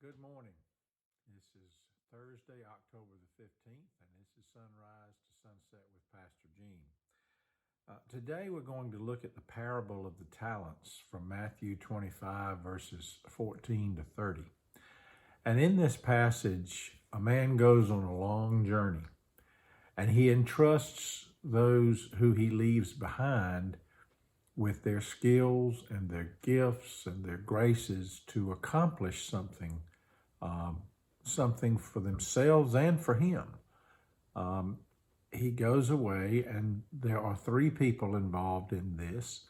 Good morning. This is Thursday, October the 15th, and this is Sunrise to Sunset with Pastor Gene. Today we're going to look at the parable of the talents from Matthew 25, verses 14 to 30. And in this passage, a man goes on a long journey, and he entrusts those who he leaves behind with their skills and their gifts and their graces to accomplish something for themselves and for him. He goes away, and there are three people involved in this.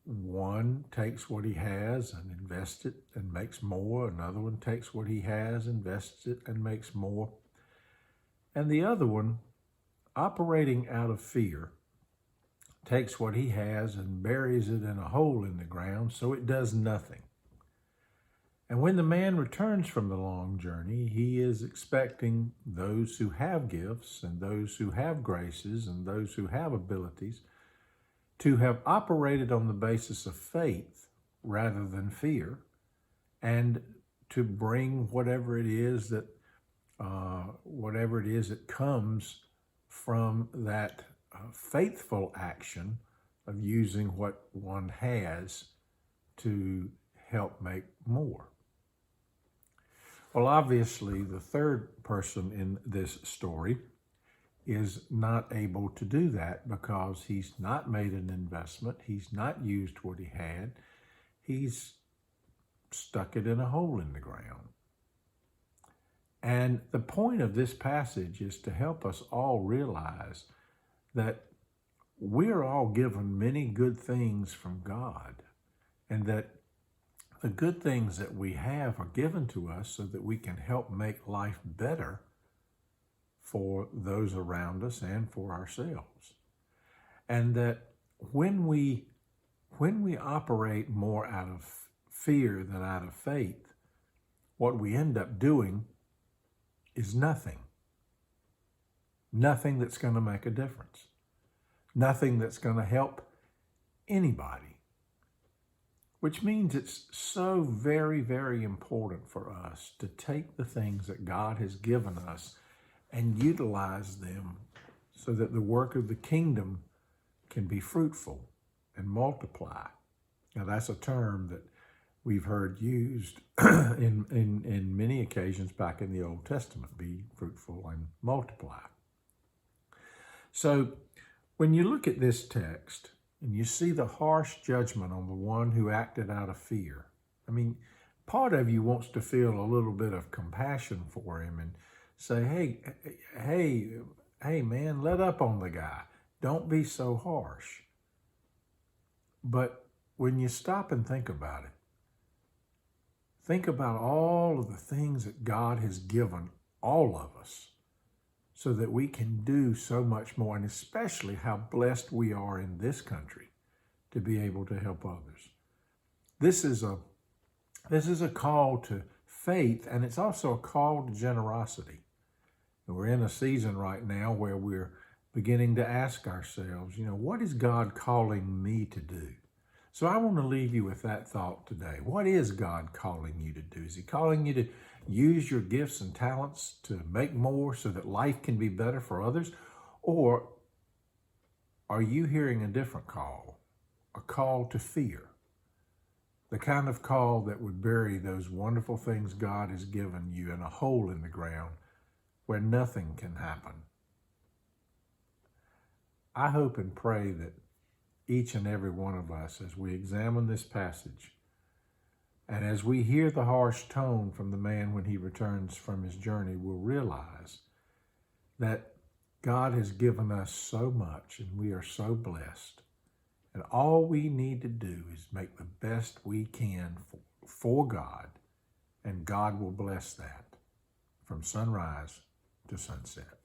One takes what he has and invests it and makes more. Another one takes what he has, invests it, and makes more. And the other one, operating out of fear, takes what he has and buries it in a hole in the ground so it does nothing. And when the man returns from the long journey, he is expecting those who have gifts and those who have graces and those who have abilities to have operated on the basis of faith rather than fear, and to bring whatever it is that comes from that faithful action of using what one has to help make more. Well, obviously, the third person in this story is not able to do that because he's not made an investment. He's not used what he had. He's stuck it in a hole in the ground. And the point of this passage is to help us all realize that we're all given many good things from God, and that the good things that we have are given to us so that we can help make life better for those around us and for ourselves. And that when we operate more out of fear than out of faith, what we end up doing is nothing. Nothing that's going to make a difference. Nothing that's going to help anybody. Which means it's so very, very important for us to take the things that God has given us and utilize them so that the work of the kingdom can be fruitful and multiply. Now, that's a term that we've heard used in many occasions back in the Old Testament, be fruitful and multiply. So when you look at this text and you see the harsh judgment on the one who acted out of fear, I mean, part of you wants to feel a little bit of compassion for him and say, hey, man, let up on the guy. Don't be so harsh. But when you stop and think about it, think about all of the things that God has given all of us so that we can do so much more, and especially how blessed we are in this country to be able to help others. This is a call to faith, and it's also a call to generosity. And we're in a season right now where we're beginning to ask ourselves, what is God calling me to do? So I want to leave you with that thought today. What is God calling you to do? Is he calling you to use your gifts and talents to make more so that life can be better for others? Or are you hearing a different call, a call to fear? The kind of call that would bury those wonderful things God has given you in a hole in the ground where nothing can happen. I hope and pray that each and every one of us, as we examine this passage, and as we hear the harsh tone from the man when he returns from his journey, will realize that God has given us so much and we are so blessed. And all we need to do is make the best we can for God, and God will bless that from sunrise to sunset.